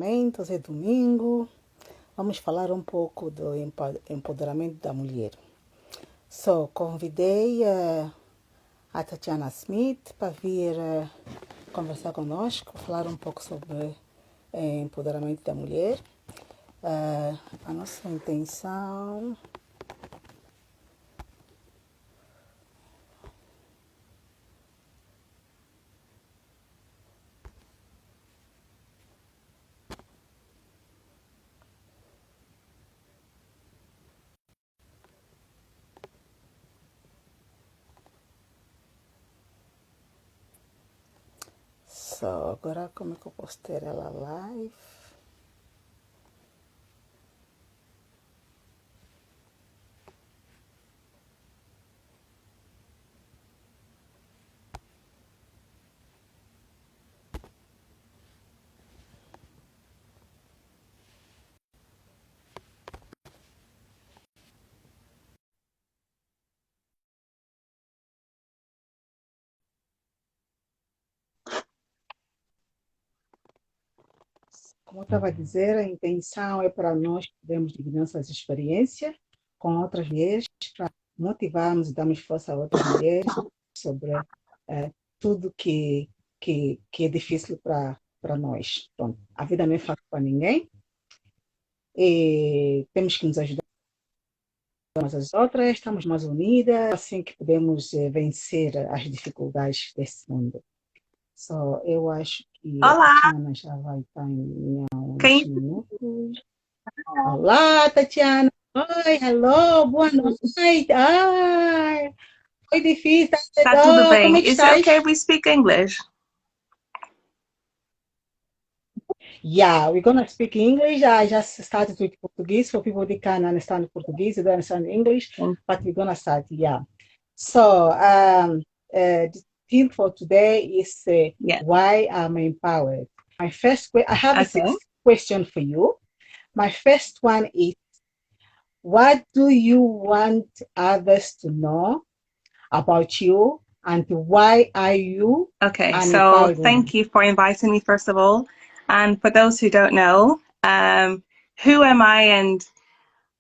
Momentos é domingo. Vamos falar um pouco do empoderamento da mulher. Convidei a Tatiana Smith para vir conversar conosco, falar um pouco sobre empoderamento da mulher. A nossa intenção agora como é que eu posso ter ela live? Como eu estava a dizer, a intenção é para nós podermos dividir nossas experiências com outras mulheres, para motivarmos e darmos força a outras mulheres sobre tudo que é difícil para nós. Pronto, a vida não é fácil para ninguém e temos que nos ajudar umas às outras, estamos mais unidas, assim que podemos vencer as dificuldades desse mundo. Eu acho que a Olá, Tatiana já vai estar em uns quem minutos. Olá, Tatiana. Oi, hello, boa noite. Ai, foi difícil, está tudo como bem? é que Is it okay estás? if we speak English? Yeah, we're gonna speak English. I just started with Portuguese for people that can understand Portuguese, they don't understand English, but we're gonna start. Yeah. The theme for today is Yeah. why I'm empowered. I have a Okay. six question for you. My first one is, what do you want others to know about you, and why are you Okay. an So empowered thank woman? you for inviting me, first of all. And for those who don't know, who am I and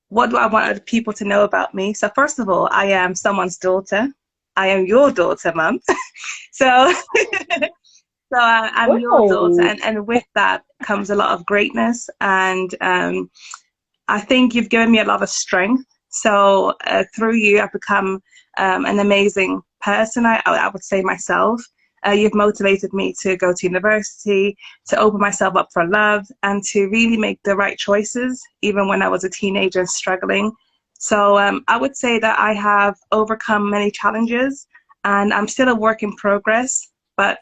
what do I want other people to know about me? So first of all, I am someone's daughter. I am your daughter, Mum. So, I'm your daughter, Oh, and with that comes a lot of greatness, and I think you've given me a lot of strength. So through you, I've become an amazing person. I would say myself. You've motivated me to go to university, to open myself up for love, and to really make the right choices, even when I was a teenager and struggling. So I would say that I have overcome many challenges, and I'm still a work in progress. But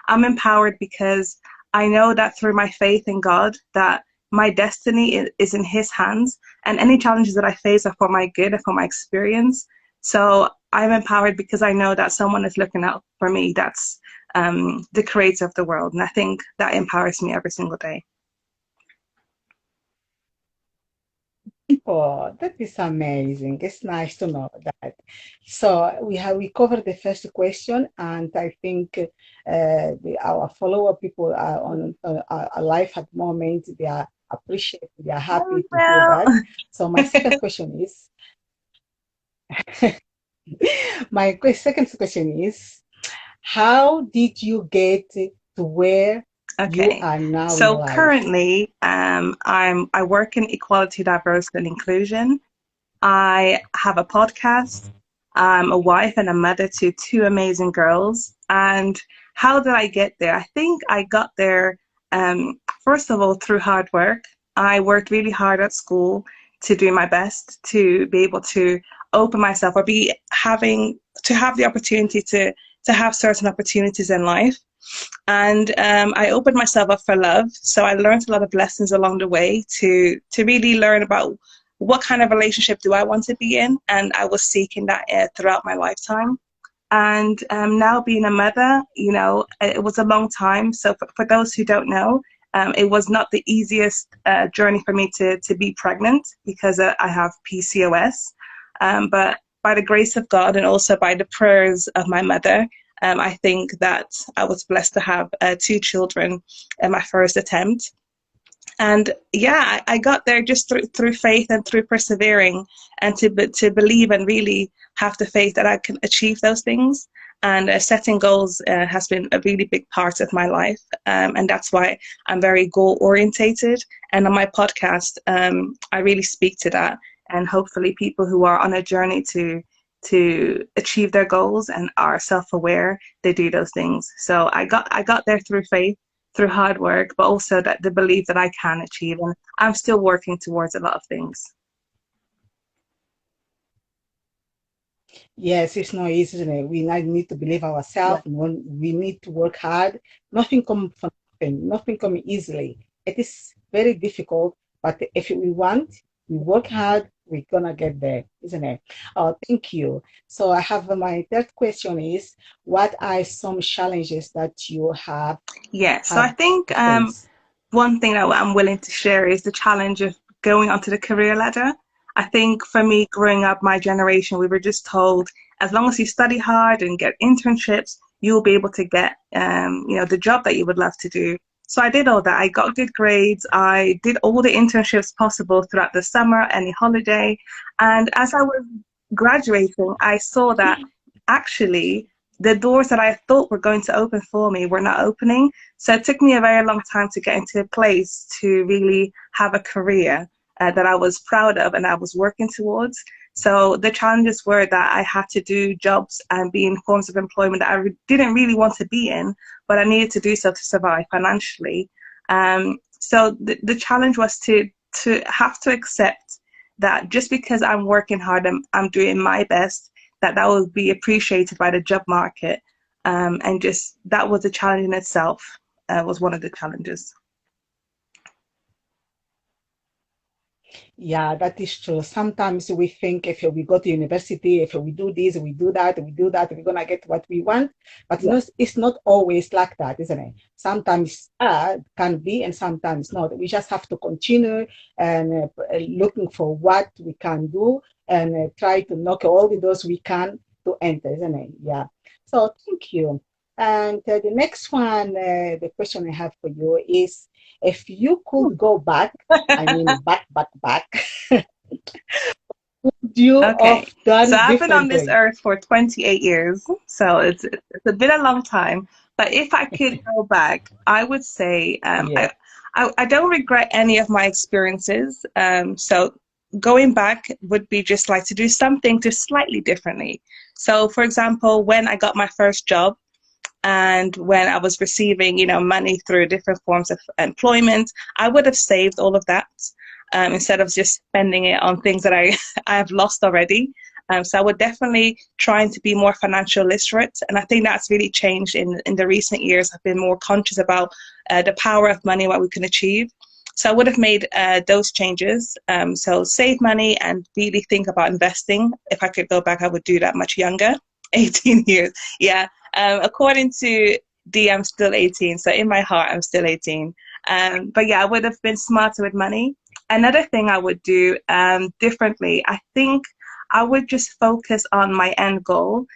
I'm empowered because I know that through my faith in God, that my destiny is in His hands, and any challenges that I face are for my good and for my experience. So I'm empowered because I know that someone is looking out for me. That's the creator of the world, and I think that empowers me every single day. oh, that is amazing. It's nice to know that. So we covered the first question, and I think our follower people are on are alive at the moment. They are appreciative. They are happy to hear Well, that. So my second question is, second question is, how did you get to where you okay. are now in So life? currently, I work in equality, diversity, and inclusion. I have a podcast. I'm a wife and a mother to two amazing girls. And how did I get there? I think I got there, first of all, through hard work. I worked really hard at school to do my best to be able to open myself or be having to have the opportunity to have certain opportunities in life. And I opened myself up for love. So I learned a lot of lessons along the way to really learn about what kind of relationship do I want to be in, and I was seeking that throughout my lifetime. And now being a mother, it was a long time. So for those who don't know, it was not the easiest journey for me to be pregnant because I have PCOS. But by the grace of God and also by the prayers of my mother, I think that I was blessed to have two children in my first attempt. And yeah, I got there just through faith and through persevering, and to believe and really have the faith that I can achieve those things. And setting goals has been a really big part of my life, and that's why I'm very goal orientated. And on my podcast, I really speak to that, and hopefully people who are on a journey to achieve their goals and are self-aware, they do those things. So I got there through faith, through hard work, but also that the belief that I can achieve, and I'm still working towards a lot of things. Yes, it's not easy, isn't it? We need to believe Yeah. ourselves. We need to work hard. Nothing comes from nothing. Nothing comes easily. It is very difficult, but if we want, we work hard, we're gonna get there, isn't it? Oh, thank you. So I have my third question is, what are some challenges that you have Yeah. So I had think to face? one thing that I'm willing to share is the challenge of going onto the career ladder. I think for me, growing up, my generation, we were just told as long as you study hard and get internships, you'll be able to get, the job that you would love to do. So I did all that. I got good grades. I did all the internships possible throughout the summer, any holiday. And as I was graduating, I saw that actually the doors that I thought were going to open for me were not opening. So it took me a very long time to get into a place to really have a career that I was proud of and I was working towards. So the challenges were that I had to do jobs and be in forms of employment that didn't really want to be in, but I needed to do so to survive financially. So the challenge was to have to accept that just because I'm working hard and I'm doing my best, that will be appreciated by the job market. And just that was a challenge in itself, was one of the challenges. Yeah, that is true. Sometimes we think if we go to university, if we do this, we do that, we're gonna get what we want. But Yeah. it's not always like that, isn't it? Sometimes can be, and sometimes not. We just have to continue and looking for what we can do and try to knock all the doors we can to enter, isn't it? Yeah. So thank you. And the next one, the question I have for you is, if you could go back, I mean, back, would you Okay. have So done I've been on this differently? earth for 28 years, so it's been a long time. But if I could go back, I would say Yes. I don't regret any of my experiences. So going back would be just like to do something just slightly differently. So, for example, when I got my first job, and when I was receiving, money through different forms of employment, I would have saved all of that, instead of just spending it on things that I I have lost already. So I would definitely trying to be more financial literate, and I think that's really changed in the recent years. I've been more conscious about the power of money, what we can achieve. So I would have made those changes. So save money and really think about investing. If I could go back, I would do that much younger. 18 years. Yeah. According to D, I'm still 18. So in my heart, I'm still 18. But yeah, I would have been smarter with money. Another thing I would do differently, I think I would just focus on my end goal.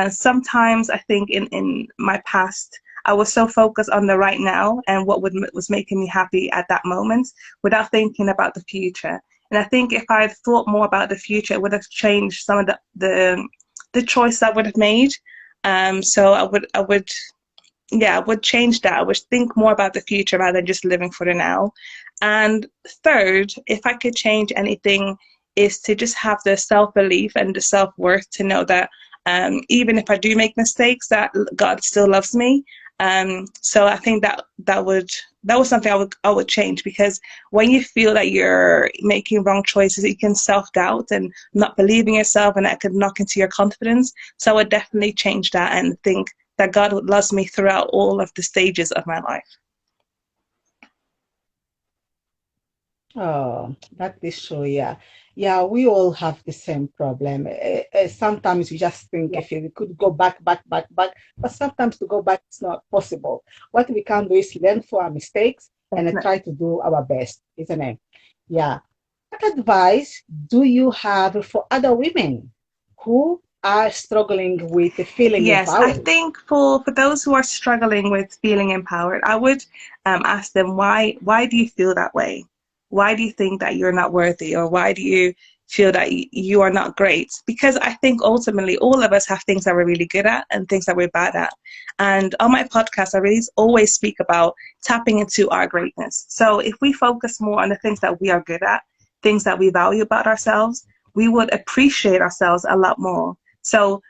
Sometimes I think in my past, I was so focused on the right now and what was making me happy at that moment without thinking about the future. And I think if I had thought more about the future, it would have changed some of the choice I would have made. So yeah, I would change that. I would think more about the future rather than just living for the now. And third, if I could change anything, is to just have the self-belief and the self-worth to know that even if I do make mistakes, that God still loves me. So I think that was something I would change, because when you feel that you're making wrong choices, you can self-doubt and not believe in yourself, and that could knock into your confidence. So I would definitely change that and think that God loves me throughout all of the stages of my life. Oh, that is true. Yeah. Yeah, we all have the same problem. Sometimes we just think Yeah, if we could go back, but sometimes to go back is not possible. What we can do is learn from our mistakes and try definitely. to do our best, isn't it? Yeah. What advice do you have for other women who are struggling with feeling Yes, I empowered. think for those who are struggling with feeling empowered, I would ask them why do you feel that way? Why do you think that you're not worthy, or why do you feel that you are not great? Because I think ultimately all of us have things that we're really good at and things that we're bad at. And on my podcast, I really always speak about tapping into our greatness. So if we focus more on the things that we are good at, things that we value about ourselves, we would appreciate ourselves a lot more. So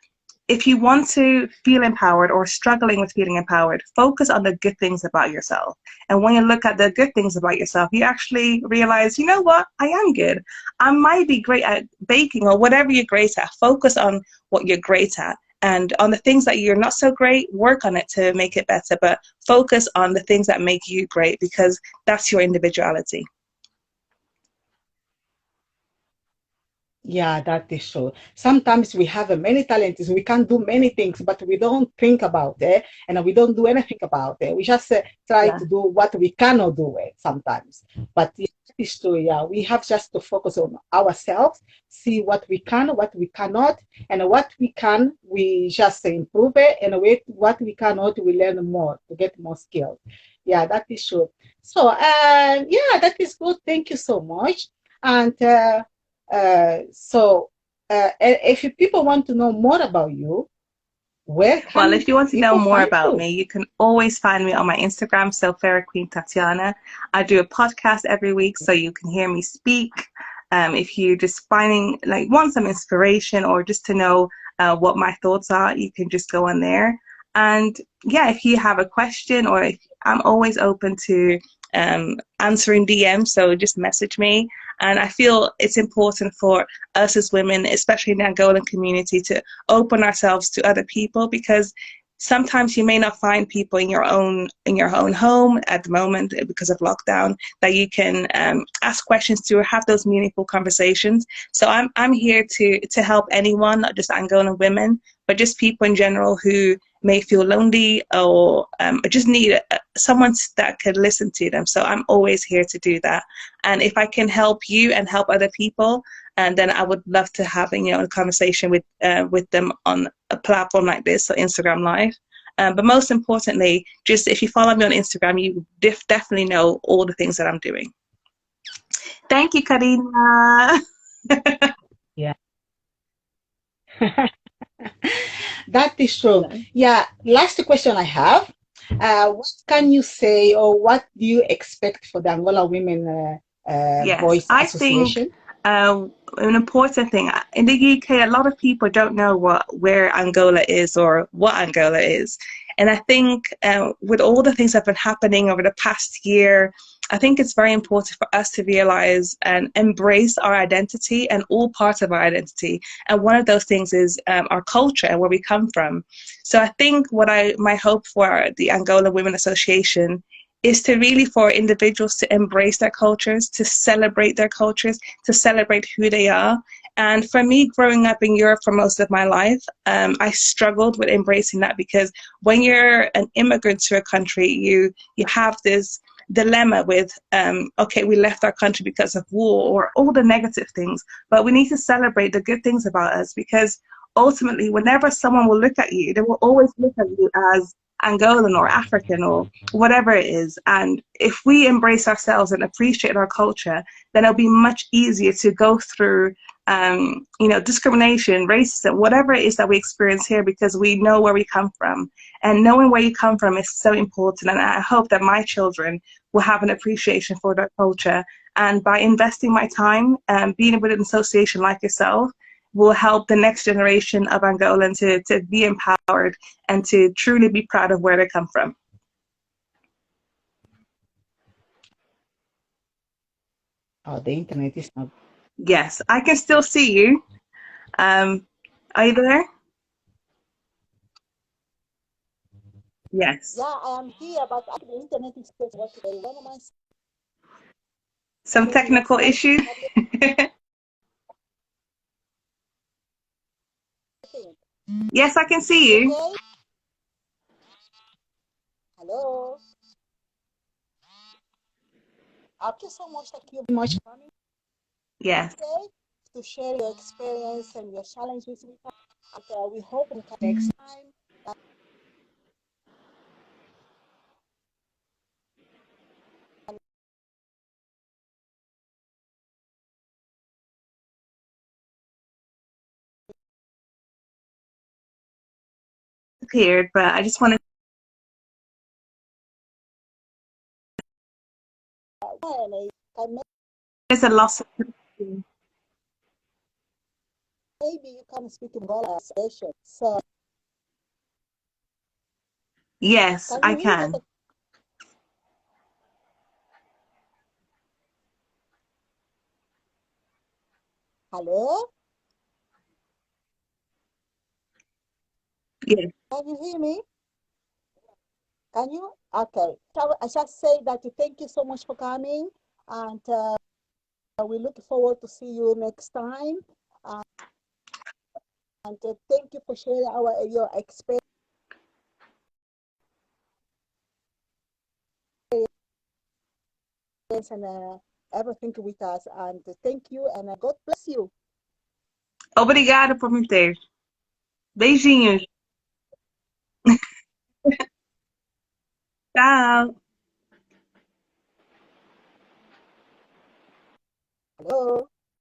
if you want to feel empowered or struggling with feeling empowered, focus on the good things about yourself. And when you look at the good things about yourself, you actually realize, you know what, I am good. I might be great at baking or whatever you're great at. Focus on what you're great at. And on the things that you're not so great, work on it to make it better. But focus on the things that make you great, because that's your individuality. Yeah, that is true. Sometimes we have many talents, we can do many things, but we don't think about it and we don't do anything about it. We just try Yeah. to do what we cannot do it sometimes. But it is true, yeah. We have just to focus on ourselves, see what we can, what we cannot, and what we can, we just improve it, and what we cannot, we learn more to get more skills. Yeah, that is true. So, yeah, that is good. Thank you so much. And so, if people want to know more about you, where Well, if can you want to know people more find about you? me, you can always find me on my Instagram, so Fairyqueen Tatiana. I do a podcast every week, so you can hear me speak. If you just finding like want some inspiration or just to know what my thoughts are, you can just go on there. And yeah, if you have a question, or if I'm always open to answering DMs, so just message me. And I feel it's important for us as women, especially in the Angolan community, to open ourselves to other people, because sometimes you may not find people in your own home at the moment because of lockdown that you can ask questions to or have those meaningful conversations. So I'm here to help anyone, not just Angolan women, but just people in general who may feel lonely or just need someone that could listen to them. So I'm always here to do that. And if I can help you and help other people, and then I would love to have a conversation with them on a platform like this, so Instagram Live. But most importantly, just if you follow me on Instagram, you definitely know all the things that I'm doing. Thank you, Karina. Yeah, that is true. Yeah. Yeah, last question I have. What can you say, or what do you expect for the Angola Women Yes, Voice I think Association? an important thing in the UK, a lot of people don't know where Angola is or what Angola is, and I think with all the things that have been happening over the past year, I think it's very important for us to realize and embrace our identity and all parts of our identity. And one of those things is our culture and where we come from. So I think my hope for the Angola Women Association is to really for individuals to embrace their cultures, to celebrate their cultures, to celebrate who they are. And for me, growing up in Europe for most of my life, I struggled with embracing that, because when you're an immigrant to a country, you have this dilemma with, okay, we left our country because of war or all the negative things, but we need to celebrate the good things about us, because ultimately, whenever someone will look at you, they will always look at you as Angolan or African or whatever it is. And if we embrace ourselves and appreciate our culture, then it'll be much easier to go through, discrimination, racism, whatever it is that we experience here, because we know where we come from. And knowing where you come from is so important. And I hope that my children will have an appreciation for their culture. And by investing my time and being with an association like yourself, will help the next generation of Angolan to be empowered and to truly be proud of where they come from. Oh, the internet is not. Yes, I can still see you. Um, are you there? Yes. Yeah, I am here, but the internet is not working very well. Am I Some saying your technical voice issue? is not getting? Yes, I can see you. Okay. Hello. Okay, so much. Thank you very much for coming. Yes. Okay. to share your experience and your challenges with us. And we hope we can next time. Appeared, but I just wanted there's a loss of Maybe you can speak in English session. So yes, can I you hear can. me? Hello? Yes. Can you hear me? Can you? Okay. So I just say that thank you so much for coming, and we look forward to see you next time. And thank you for sharing your experience and everything with us. And thank you, and God bless you. Obrigada por me ter. Beijinhos. Tchau. Hello.